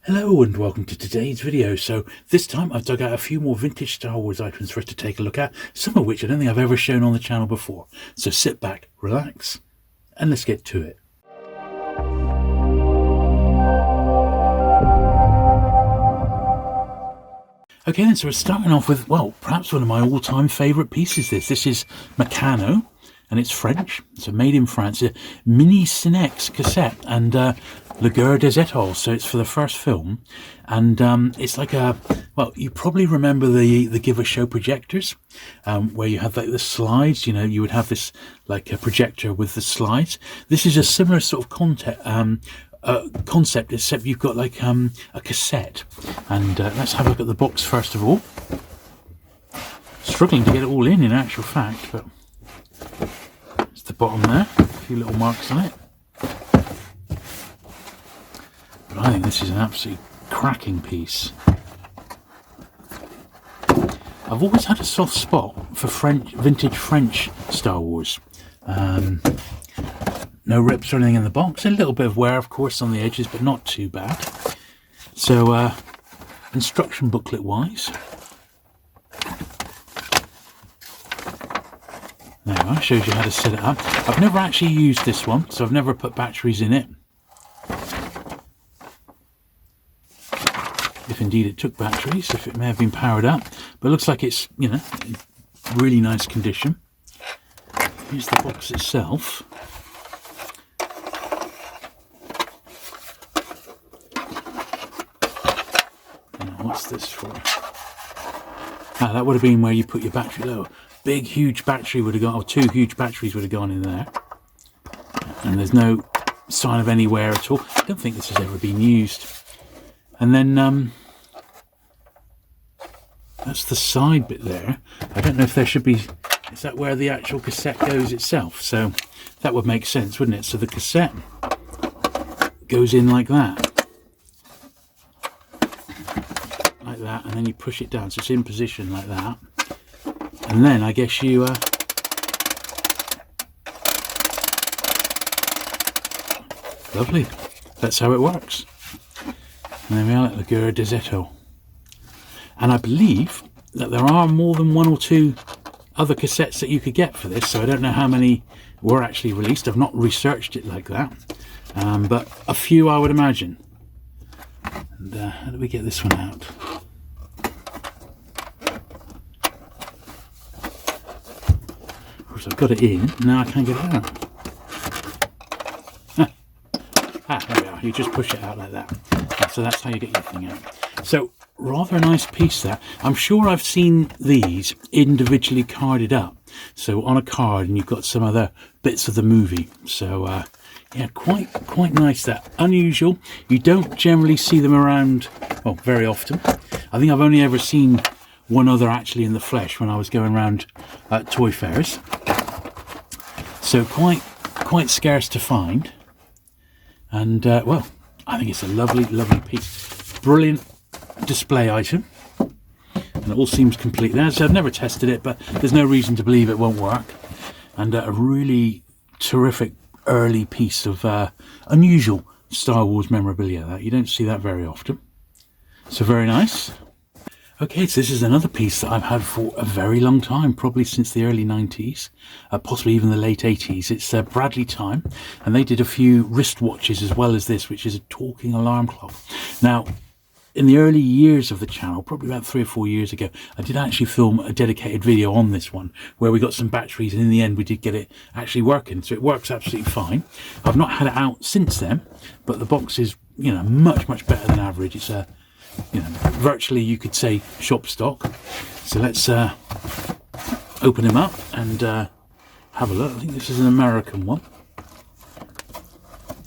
Hello and welcome to today's video. So this time I've dug out a few more vintage Star Wars items for us to take a look at, some of which I don't think I've ever shown on the channel before. So sit back, relax, and let's get to it. Okay then, so we're starting off with, well, perhaps one of my all-time favourite pieces. This is Meccano, and it's French. So made in France, a Minicinex cassette, and Le Guerre des Étoiles, so it's for the first film. And it's like a, well, you probably remember the Give a Show projectors, where you have like the slides, you know, you would have this like a projector with the slides. This is a similar sort of concept, except you've got like a cassette. And let's have a look at the box first of all. Struggling to get it all in actual fact, but it's the bottom there, a few little marks on it. But I think this is an absolutely cracking piece. I've always had a soft spot for vintage French Star Wars. No rips or anything in the box. A little bit of wear, of course, on the edges, but not too bad. So, instruction booklet wise, there you are, shows you how to set it up. I've never actually used this one, so I've never put batteries in it. If indeed it took batteries, if it may have been powered up, but it looks like it's, you know, in really nice condition. Here's the box itself. What's this for? Ah, that would have been where you put your battery low. Big, huge battery would have gone, or two huge batteries would have gone in there. And there's no sign of any wear at all. I don't think this has ever been used. And then, that's the side bit there. I don't know if there should be, is that where the actual cassette goes itself? So that would make sense, wouldn't it? So the cassette goes in like that. Like that, and then you push it down, so it's in position like that, and then I guess you lovely, that's how it works. And there we are, Le Guerre des Étoiles. And I believe that there are more than one or two other cassettes that you could get for this, so I don't know how many were actually released. I've not researched it like that, but a few I would imagine. And how do we get this one out? Of course, I've got it in. Now I can't get it out. There we are. You just push it out like that. So that's how you get your thing out. So rather a nice piece there. I'm sure I've seen these individually carded up. So on a card, and you've got some other bits of the movie. So yeah, quite nice there. Unusual. You don't generally see them around, well, very often. I think I've only ever seen one other actually in the flesh when I was going around toy fairs. So quite scarce to find. And well, I think it's a lovely piece. Brilliant display item. And it all seems complete there. So I've never tested it, but there's no reason to believe it won't work. And a really terrific early piece of unusual Star Wars memorabilia that you don't see that very often. So very nice. Okay, so this is another piece that I've had for a very long time, probably since the early 90s, possibly even the late 80s. It's Bradley Time, and they did a few wristwatches as well as this, which is a talking alarm clock. Now, in the early years of the channel, probably about 3 or 4 years ago, I did actually film a dedicated video on this one where we got some batteries, and in the end we did get it actually working, so it works absolutely fine. I've not had it out since then, but the box is, you know, much better than average. It's a, you know, virtually you could say shop stock. So let's open him up and have a look. I think this is an American one.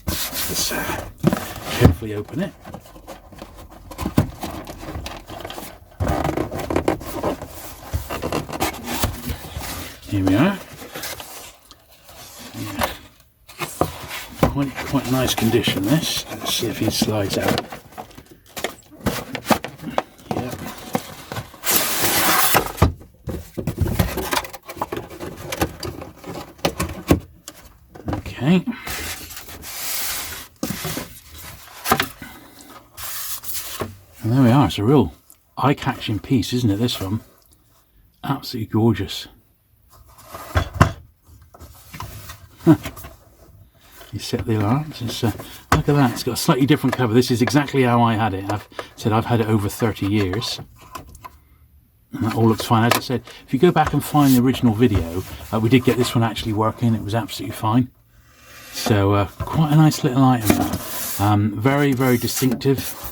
Let's carefully open it. Here we are. Yeah. Quite nice condition this. Let's see if he slides out. Yeah. Okay. And there we are. It's a real eye-catching piece, isn't it, this one? Absolutely gorgeous. You set the alarms. It's, look at that. It's got a slightly different cover. This is exactly how I had it. I've had it over 30 years. And that all looks fine. As I said, if you go back and find the original video, we did get this one actually working. It was absolutely fine. So quite a nice little item. Very, very distinctive.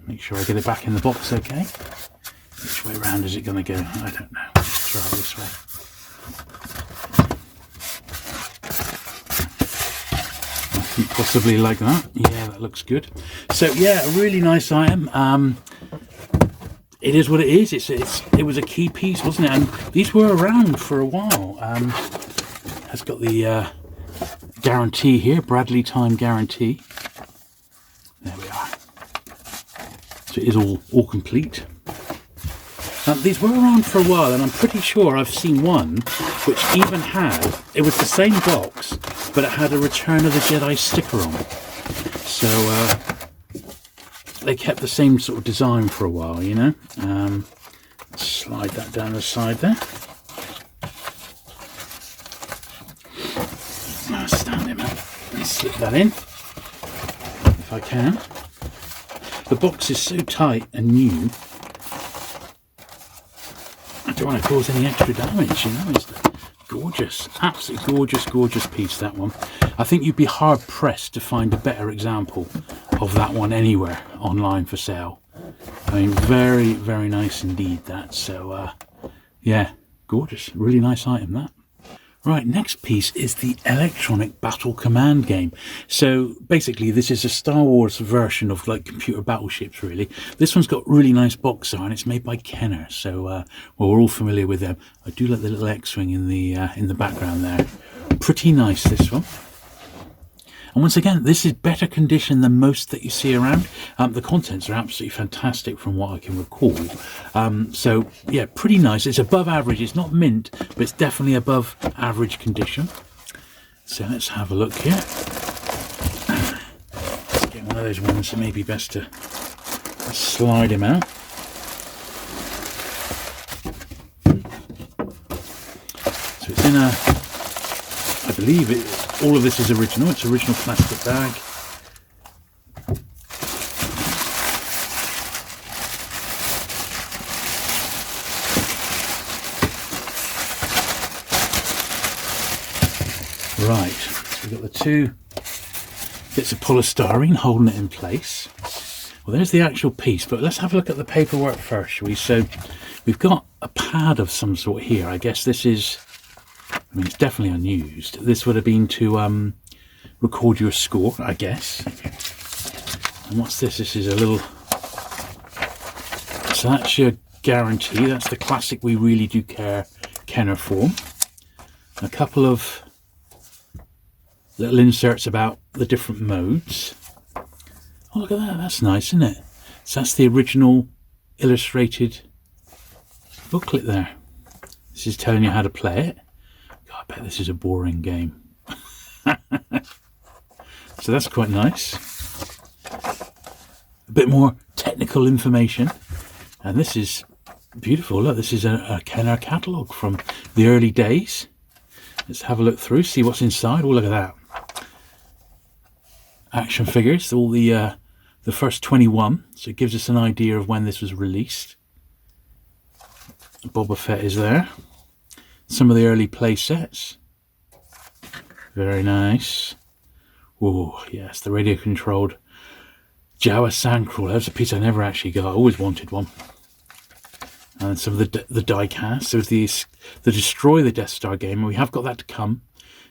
Make sure I get it back in the box okay. Which way around is it going to go? I don't know. Let's try it this way. I think possibly like that. Yeah, that looks good. So yeah, a really nice item. It is what it is. It was a key piece, wasn't it? And these were around for a while. Has got the guarantee here, Bradley time guarantee. There we are. So it is all complete. These were around for a while, and I'm pretty sure I've seen one which even had, it was the same box, but it had a Return of the Jedi sticker on it. So they kept the same sort of design for a while, you know. Slide that down the side there. Now stand him up and slip that in, if I can. The box is so tight and new, I don't want to cause any extra damage, you know. It's gorgeous, absolutely gorgeous piece, that one. I think you'd be hard pressed to find a better example of that one anywhere online for sale. I mean, very, very nice indeed, that. So yeah, gorgeous, really nice item, that. Right, next piece is the electronic battle command game. So basically this is a Star Wars version of like computer battleships, really. This one's got really nice box art and it's made by Kenner, so well, we're all familiar with them. I do like the little X-wing in the background there. Pretty nice, this one. And once again, this is better condition than most that you see around. The contents are absolutely fantastic from what I can recall. So yeah, pretty nice. It's above average. It's not mint, but it's definitely above average condition. So let's have a look here. Let's get one of those ones that may be best to slide him out. So it's in a, I believe all of this is original. It's original plastic bag. Right, so we've got the two bits of polystyrene holding it in place. Well, there's the actual piece, but let's have a look at the paperwork first, shall we? So we've got a pad of some sort here. I guess this is, I mean, it's definitely unused. This would have been to record your score, I guess. And what's this? This is a little, so that's your guarantee. That's the classic We Really Do Care Kenner form. A couple of little inserts about the different modes. Oh, look at that. That's nice, isn't it? So that's the original illustrated booklet there. This is telling you how to play it. God, I bet this is a boring game. So that's quite nice. A bit more technical information. And this is beautiful. Look, this is a Kenner catalogue from the early days. Let's have a look through, see what's inside. Oh, look at that. Action figures, all the first 21. So it gives us an idea of when this was released. Boba Fett is there. Some of the early play sets. Very nice. Oh, yes, the radio controlled Jawa Sandcrawler. That's a piece I never actually got. I always wanted one. And some of the die cast. There's the Destroy the Death Star game. We have got that to come.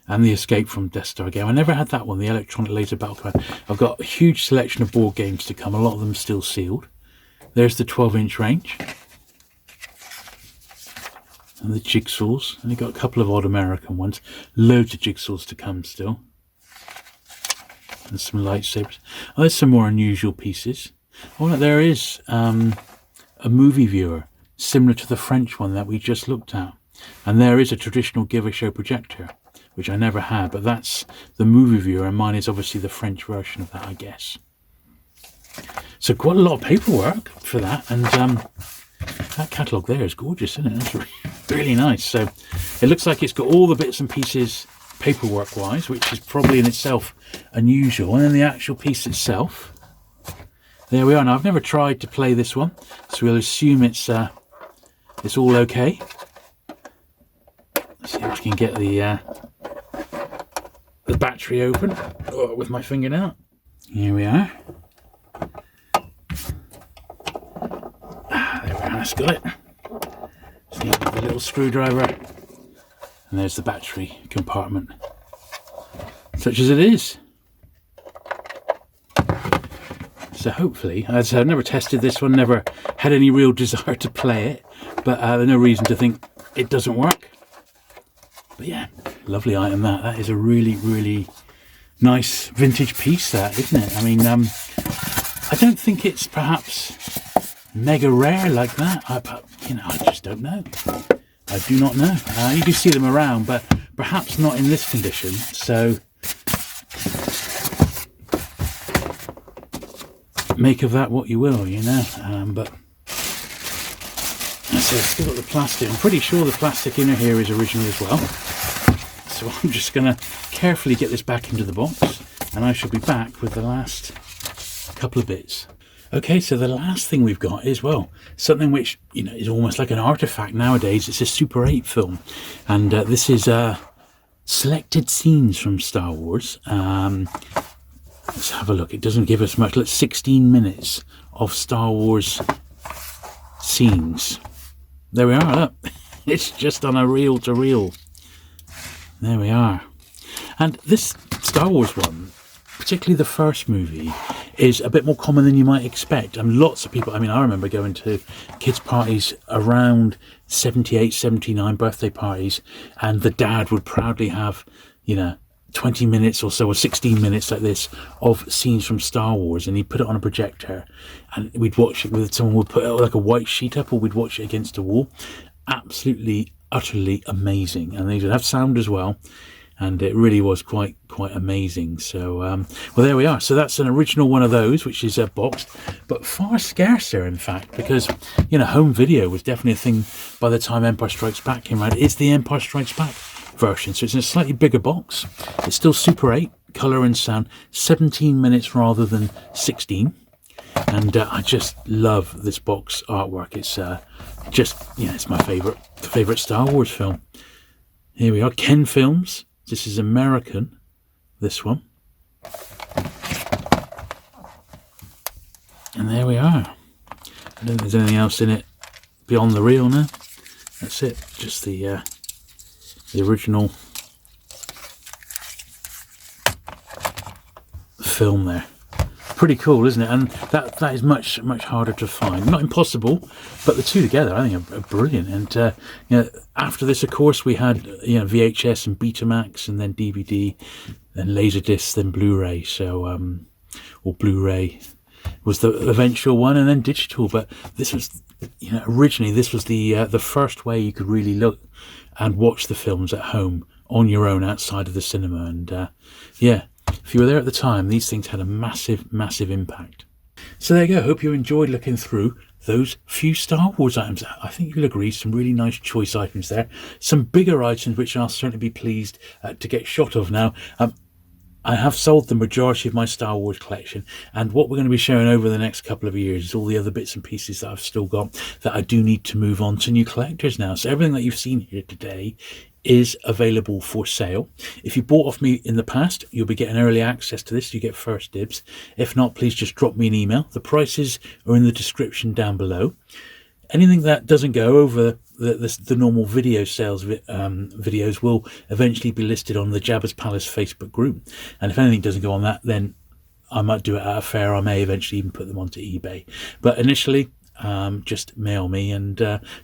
And the Escape from Death Star game. I never had that one, the Electronic Laser Battle Command. I've got a huge selection of board games to come. A lot of them still sealed. There's the 12-inch range. And the jigsaws. And you've got a couple of odd American ones. Loads of jigsaws to come still. And some lightsabers. Oh, there's some more unusual pieces. Oh, look, there is a movie viewer similar to the French one that we just looked at. And there is a traditional Give a Show projector which I never had, but that's the movie viewer, and mine is obviously the French version of that, I guess. So quite a lot of paperwork for that, and that catalogue there is gorgeous, isn't it? That's really nice. So it looks like it's got all the bits and pieces paperwork wise, which is probably in itself unusual. And then the actual piece itself, there we are. Now I've never tried to play this one, so we'll assume it's all okay. Let's see if I can get the battery open with my finger now. Here we are. There we are, that's got it. So you have the little screwdriver, and there's the battery compartment, such as it is. So hopefully, as I said, I've never tested this one, never had any real desire to play it, but there's no reason to think it doesn't work. But yeah, lovely item that. That is a really, really nice vintage piece, that, isn't it? I mean, I don't think it's perhaps mega rare like that. I just don't know. I do not know. You do see them around, but perhaps not in this condition. So make of that what you will, you know. But so it's still got the plastic. I'm pretty sure the plastic inner here is original as well. So I'm just going to carefully get this back into the box, and I shall be back with the last couple of bits. Okay, so the last thing we've got is, well, something which, you know, is almost like an artifact nowadays. It's a Super 8 film, and this is selected scenes from Star Wars. Let's have a look. It doesn't give us much. Let's 16 minutes of Star Wars scenes. There we are. Look, it's just on a reel-to-reel. There we are. And this Star Wars one, particularly the first movie, is a bit more common than you might expect. And lots of people, I mean, I remember going to kids' parties around 78, 79 birthday parties, and the dad would proudly have, you know, 20 minutes or so, or 16 minutes like this, of scenes from Star Wars, and he'd put it on a projector, and we'd watch it with someone would put like a white sheet up, or we'd watch it against a wall. Absolutely, utterly amazing. And they would have sound as well, and it really was quite amazing. So well, there we are. So that's an original one of those, which is boxed, but far scarcer, in fact, because, you know, home video was definitely a thing by the time Empire Strikes Back came out. It's the Empire Strikes Back version, so it's in a slightly bigger box. It's still Super 8, colour and sound, 17 minutes rather than 16. And I just love this box artwork. It's just, you know, it's my favourite Star Wars film. Here we are, Ken Films. This is American, this one. And there we are. I don't think there's anything else in it beyond the reel now. That's it, just the original film there. Pretty cool, isn't it? And that is much harder to find. Not impossible, but the two together, I think, are brilliant. And you know, after this, of course, we had, you know, VHS and Betamax, and then DVD, then Laserdisc, then Blu-ray. So, or Blu-ray was the eventual one, and then digital. But this was, you know, originally this was the first way you could really look and watch the films at home on your own outside of the cinema. And yeah. If you were there at the time, these things had a massive impact. So there you go. Hope you enjoyed looking through those few Star Wars items. I think you'll agree, some really nice choice items there. Some bigger items which I'll certainly be pleased to get shot of now. I have sold the majority of my Star Wars collection, and what we're going to be showing over the next couple of years is all the other bits and pieces that I've still got that I do need to move on to new collectors now. So everything that you've seen here today is available for sale. If you bought off me in the past, you'll be getting early access to this. You get first dibs. If not, please just drop me an email. The prices are in the description down below. Anything that doesn't go over the normal video sales videos will eventually be listed on the Jabba's Palace Facebook group. And if anything doesn't go on that, then I might do it at a fair. I may eventually even put them onto eBay. But initially, just mail me, and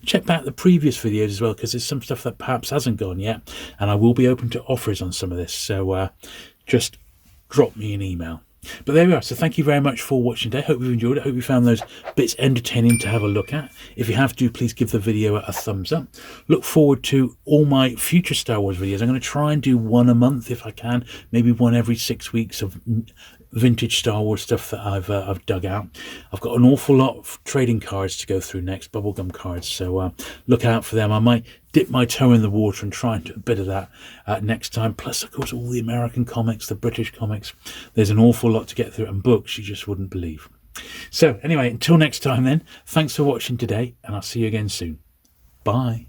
check back the previous videos as well, because there's some stuff that perhaps hasn't gone yet, and I will be open to offers on some of this. So just drop me an email. But there we are. So thank you very much for watching today. Hope you've enjoyed it. Hope you found those bits entertaining to have a look at. If you have, do please give the video a thumbs up. Look forward to all my future Star Wars videos. I'm going to try and do one a month if I can, maybe one every 6 weeks of vintage Star Wars stuff that I've dug out. I've got an awful lot of trading cards to go through next, bubblegum cards, so look out for them. I might dip my toe in the water and try and do a bit of that next time. Plus, of course, all the American comics, the British comics. There's an awful lot to get through, and books you just wouldn't believe. So anyway, until next time then, thanks for watching today, and I'll see you again soon. Bye.